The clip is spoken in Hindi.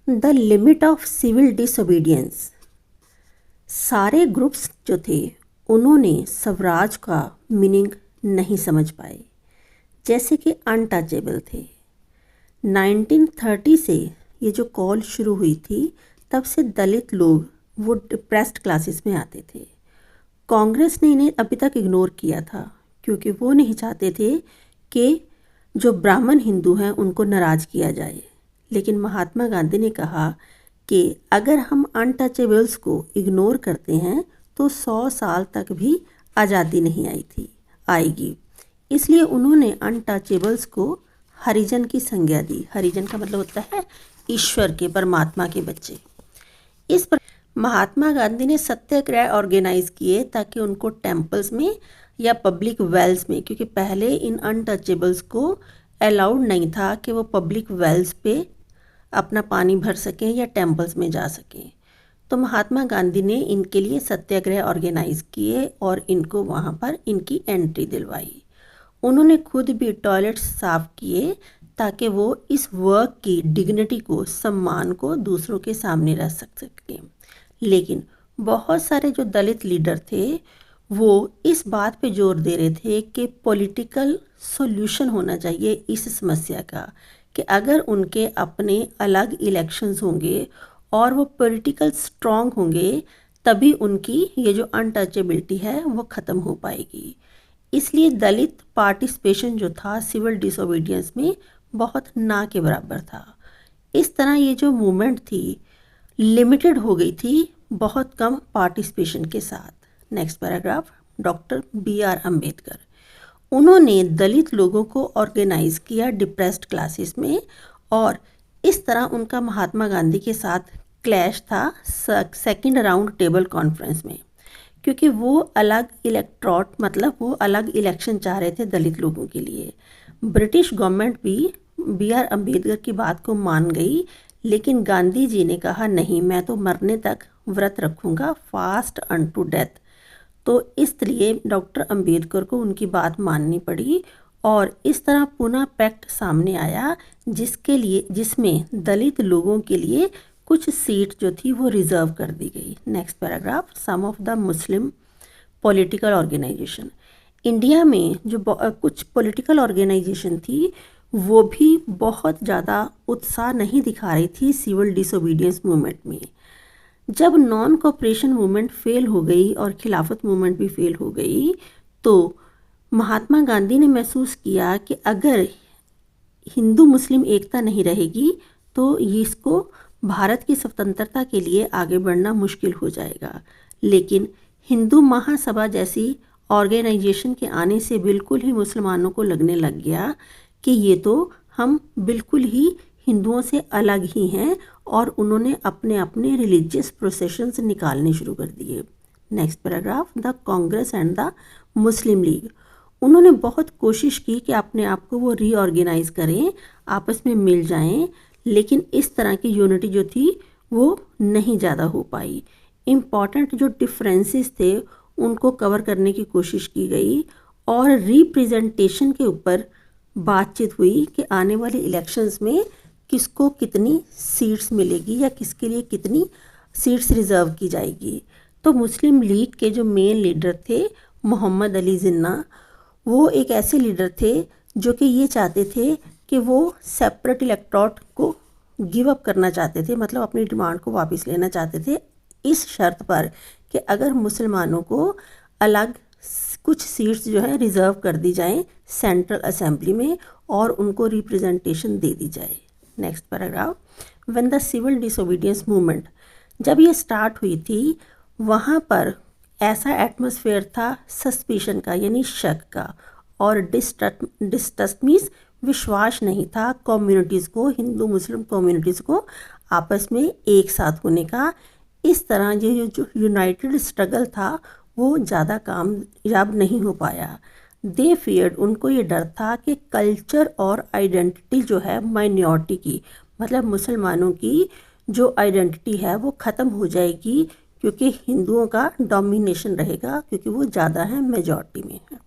The limit of civil disobedience. सारे ग्रुप्स जो थे उन्होंने स्वराज का मीनिंग नहीं समझ पाए, जैसे कि अनटचेबल थे। 1930 से ये जो कॉल शुरू हुई थी तब से दलित लोग वो डिप्रेस्ड क्लासेस में आते थे। कांग्रेस ने इन्हें अभी तक इग्नोर किया था क्योंकि वो नहीं चाहते थे कि जो ब्राह्मण हिंदू हैं उनको नाराज़ किया जाए। लेकिन महात्मा गांधी ने कहा कि अगर हम अनटचेबल्स को इग्नोर करते हैं तो 100 साल तक भी आज़ादी नहीं आएगी। इसलिए उन्होंने अनटचेबल्स को हरिजन की संज्ञा दी। हरिजन का मतलब होता है ईश्वर के, परमात्मा के बच्चे। इस पर महात्मा गांधी ने सत्याग्रह ऑर्गेनाइज किए ताकि उनको टेम्पल्स में या पब्लिक वेल्स में, क्योंकि पहले इन अनटचेबल्स को अलाउड नहीं था कि वो पब्लिक वेल्स पे अपना पानी भर सकें या टेम्पल्स में जा सकें। तो महात्मा गांधी ने इनके लिए सत्याग्रह ऑर्गेनाइज किए और इनको वहाँ पर इनकी एंट्री दिलवाई। उन्होंने खुद भी टॉयलेट्स साफ किए ताकि वो इस वर्क की डिग्निटी को, सम्मान को दूसरों के सामने रख सकें। लेकिन बहुत सारे जो दलित लीडर थे वो इस बात पे जोर दे रहे थे कि पॉलिटिकल सॉल्यूशन होना चाहिए इस समस्या का, कि अगर उनके अपने अलग इलेक्शंस होंगे और वो पॉलिटिकल स्ट्रॉन्ग होंगे तभी उनकी ये जो अनटचेबिलिटी है वो ख़त्म हो पाएगी। इसलिए दलित पार्टिसिपेशन जो था सिविल डिसोबीडियंस में बहुत ना के बराबर था। इस तरह ये जो मूवमेंट थी लिमिटेड हो गई थी बहुत कम पार्टिसिपेशन के साथ। Next paragraph, doctor BR Ambedkar. उन्होंने दलित लोगों को ऑर्गेनाइज किया डिप्रेस्ड क्लासेस में और इस तरह उनका महात्मा गांधी के साथ क्लैश था सेकंड राउंड टेबल कॉन्फ्रेंस में, क्योंकि वो अलग इलेक्ट्रोट मतलब वो अलग इलेक्शन चाह रहे थे दलित लोगों के लिए। ब्रिटिश गवर्नमेंट भी BR अम्बेडकर की बात को मान गई, लेकिन गांधी जी ने कहा नहीं, मैं तो मरने तक व्रत रखूंगा, फास्ट अनटू डेथ। तो इसलिए डॉक्टर अम्बेडकर को उनकी बात माननी पड़ी और इस तरह पुनः पैक्ट सामने आया जिसमें दलित लोगों के लिए कुछ सीट जो थी वो रिजर्व कर दी गई। Next paragraph, some of the Muslim political organisation. India में जो कुछ पॉलिटिकल ऑर्गेनाइजेशन थी वो भी बहुत ज़्यादा उत्साह नहीं दिखा रही थी सिविल डिसोबीडियंस मूवमेंट में। जब नॉन कोऑपरेशन मूवमेंट फेल हो गई और खिलाफत मूवमेंट भी फेल हो गई तो महात्मा गांधी ने महसूस किया कि अगर हिंदू मुस्लिम एकता नहीं रहेगी तो इसको भारत की स्वतंत्रता के लिए आगे बढ़ना मुश्किल हो जाएगा। लेकिन हिंदू महासभा जैसी ऑर्गेनाइजेशन के आने से बिल्कुल ही मुसलमानों को लगने लग गया कि ये तो हम बिल्कुल ही हिंदुओं से अलग ही हैं और उन्होंने अपने अपने रिलीजियस प्रोसेशंस निकालने शुरू कर दिए। Next paragraph, the Congress and the Muslim league. उन्होंने बहुत कोशिश की कि अपने आप को वो रीऑर्गेनाइज करें, आपस में मिल जाएं, लेकिन इस तरह की यूनिटी जो थी वो नहीं ज़्यादा हो पाई। इम्पॉर्टेंट जो डिफरेंसेस थे उनको कवर करने की कोशिश की गई और रिप्रेजेंटेशन के ऊपर बातचीत हुई कि आने वाले इलेक्शंस में किसको कितनी सीट्स मिलेगी या किसके लिए कितनी सीट्स रिजर्व की जाएगी। तो मुस्लिम लीग के जो मेन लीडर थे मोहम्मद अली जिन्ना, वो एक ऐसे लीडर थे जो कि ये चाहते थे कि वो सेपरेट इलेक्टोरेट को गिव अप करना चाहते थे, मतलब अपनी डिमांड को वापस लेना चाहते थे इस शर्त पर कि अगर मुसलमानों को अलग कुछ सीट्स जो है रिज़र्व कर दी जाएं सेंट्रल असेंबली में और उनको रिप्रेजेंटेशन दे दी जाए। Next paragraph, when the civil disobedience movement, जब ये स्टार्ट हुई थी वहाँ पर ऐसा एटमॉस्फेयर था सस्पिशन का यानी शक का और डिस्ट्रस्ट मीन्स विश्वास नहीं था कम्युनिटीज़ को, हिंदू मुस्लिम कम्युनिटीज़ को आपस में एक साथ होने का। इस तरह ये जो यूनाइटेड स्ट्रगल था वो ज़्यादा कामयाब नहीं हो पाया। दे फियर्ड, उनको ये डर था कि कल्चर और आइडेंटिटी जो है माइनॉरिटी की, मतलब मुसलमानों की जो आइडेंटिटी है वो ख़त्म हो जाएगी क्योंकि हिंदुओं का डोमिनेशन रहेगा, क्योंकि वो ज़्यादा है मेजॉरिटी में है।